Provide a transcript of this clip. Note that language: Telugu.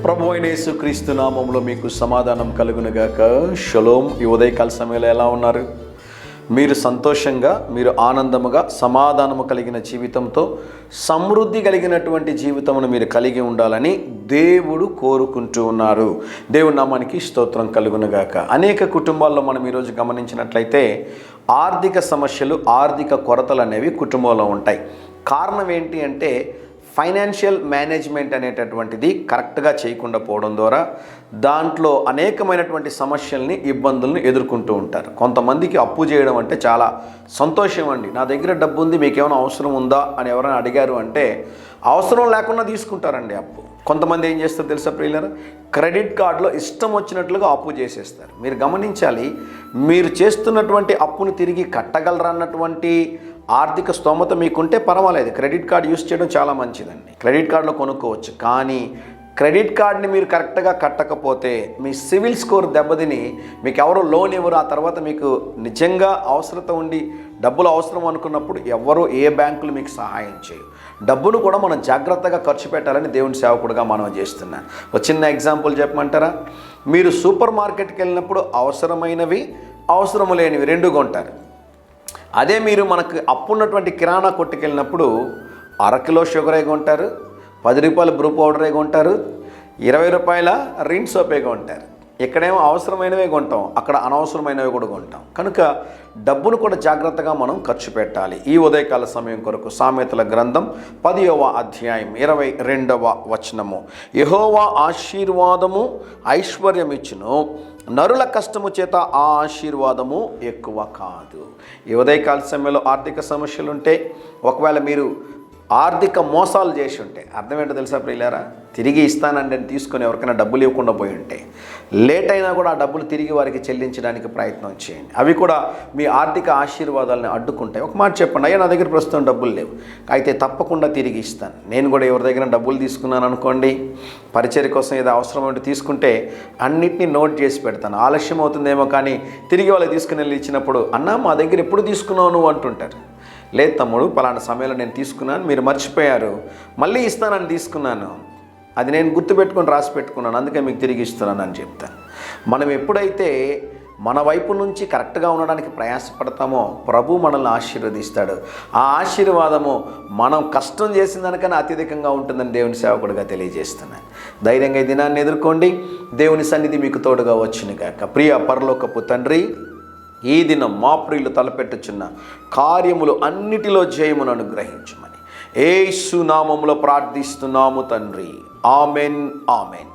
ప్రభు అయిన యేసుక్రీస్తు నామములో మీకు సమాధానం కలుగునుగాక. షలోమ్. ఈ ఉదయకాల సమయంలో ఎలా ఉన్నారు? మీరు సంతోషంగా, మీరు ఆనందముగా, సమాధానము కలిగిన జీవితంతో, సమృద్ధి కలిగినటువంటి జీవితమును మీరు కలిగి ఉండాలని దేవుడు కోరుకుంటూ ఉన్నారు. దేవుని నామానికి స్తోత్రం కలుగునుగాక. అనేక కుటుంబాల్లో మనం ఈరోజు గమనించినట్లయితే ఆర్థిక సమస్యలు, ఆర్థిక కొరతలు అనేవి కుటుంబంలో ఉంటాయి. కారణం ఏంటి అంటే ఫైనాన్షియల్ మేనేజ్మెంట్ అనేటటువంటిది కరెక్ట్గా చేయకుండా పోవడం ద్వారా దాంట్లో అనేకమైనటువంటి సమస్యల్ని, ఇబ్బందులను ఎదుర్కొంటూ ఉంటారు. కొంతమందికి అప్పు చేయడం అంటే చాలా సంతోషం అండి. నా దగ్గర డబ్బు ఉంది, మీకేమైనా అవసరం ఉందా అని ఎవరైనా అడిగారు అంటే అవసరం లేకుండా తీసుకుంటారండి అప్పు. కొంతమంది ఏం చేస్తారు తెలుసా ప్రియులారా? క్రెడిట్ కార్డులో ఇష్టం వచ్చినట్లుగా అప్పు చేసేస్తారు. మీరు గమనించాలి, మీరు చేస్తున్నటువంటి అప్పును తిరిగి కట్టగలరా అన్నటువంటి ఆర్థిక స్తోమత మీకుంటే పర్వాలేదు. క్రెడిట్ కార్డు యూస్ చేయడం చాలా మంచిదండి. క్రెడిట్ కార్డులో కొనుక్కోవచ్చు. కానీ క్రెడిట్ కార్డుని మీరు కరెక్ట్గా కట్టకపోతే మీ సివిల్ స్కోర్ దెబ్బతిని మీకు ఎవరు లోన్ ఇవ్వరు. ఆ తర్వాత మీకు నిజంగా అవసరత ఉండి డబ్బులు అవసరం అనుకున్నప్పుడు ఎవరు, ఏ బ్యాంకులు మీకు సహాయం చేయవు. డబ్బును కూడా మనం జాగ్రత్తగా ఖర్చు పెట్టాలని దేవుని సేవకుడుగా మనం చేస్తున్నాను. ఒక చిన్న ఎగ్జాంపుల్ చెప్పమంటారా? మీరు సూపర్ మార్కెట్కి వెళ్ళినప్పుడు అవసరమైనవి, అవసరం లేనివి రెండు కొంటారు. అదే మీరు మనకు అప్పున్నటువంటి కిరాణా కొట్టుకెళ్ళినప్పుడు అరకిలో షుగరే కొంటారు, 10 రూపాయల బ్రూ పౌడరే కొంటారు, 20 రూపాయల రిన్ సోపే కొంటారు. ఇక్కడేమో అవసరమైనవే కొంటాం, అక్కడ అనవసరమైనవి కూడా కొంటాం. కనుక డబ్బును కూడా జాగ్రత్తగా మనం ఖర్చు పెట్టాలి. ఈ ఉదయకాల సమయం కొరకు సామెతల గ్రంథం 10వ అధ్యాయం 22వ వచనము. యెహోవా ఆశీర్వాదము ఐశ్వర్యమిచ్చును, నరుల కష్టము చేత ఆ ఆశీర్వాదము ఎక్కువ కాదు. ఈ ఉదయకాల సమయంలో ఆర్థిక సమస్యలు ఉంటే, ఒకవేళ మీరు ఆర్థిక మోసాలు చేసి ఉంటే, అర్థం ఏంటో తెలుసా ప్రియులారా? తిరిగి ఇస్తానండి అని తీసుకొని ఎవరికైనా డబ్బులు ఇవ్వకుండా పోయి ఉంటే, లేట్ అయినా కూడా ఆ డబ్బులు తిరిగి వారికి చెల్లించడానికి ప్రయత్నం చేయండి. అవి కూడా మీ ఆర్థిక ఆశీర్వాదాలను అడ్డుకుంటాయి. ఒక మాట చెప్పండి, అయ్యా నా దగ్గర ప్రస్తుతం డబ్బులు లేవు, అయితే తప్పకుండా తిరిగి ఇస్తాను. నేను కూడా ఎవరి దగ్గర డబ్బులు తీసుకున్నాను అనుకోండి, పరిచర్య కోసం ఏదో అవసరం ఉంటే తీసుకుంటే అన్నిటినీ నోట్ చేసి పెడతాను. ఆలస్యం అవుతుందేమో కానీ తిరిగి వాళ్ళు తీసుకుని వెళ్ళి ఇచ్చినప్పుడు, అన్నా మా దగ్గర ఎప్పుడు తీసుకున్నావు నువ్వు అంటుంటారు. లేదు తమ్ముడు, పలానా సమయంలో నేను తీసుకున్నాను, మీరు మర్చిపోయారు, మళ్ళీ ఇస్తానని తీసుకున్నాను, అది నేను గుర్తుపెట్టుకొని రాసి పెట్టుకున్నాను, అందుకే మీకు తిరిగి ఇస్తున్నాను అని చెప్తాను. మనం ఎప్పుడైతే మన వైపు నుంచి కరెక్ట్గా ఉండడానికి ప్రయాసపడతామో ప్రభు మనల్ని ఆశీర్వదిస్తాడు. ఆ ఆశీర్వాదము మనం కష్టం చేసిన దానికన్నా అత్యధికంగా ఉంటుందని దేవుని సేవకుడిగా తెలియజేస్తున్నాను. ధైర్యంగా ఈ దినాన్ని ఎదుర్కోండి. దేవుని సన్నిధి మీకు తోడుగా వచ్చునుగాక. ప్రియ పరలోకపు తండ్రి, ఈ దినం మా ప్రియులు తలపెట్టుచున్న కార్యములు అన్నిటిలో జయమును అనుగ్రహించమని యేసు నామములో ప్రార్థిస్తున్నాము తండ్రి. Amen, amen.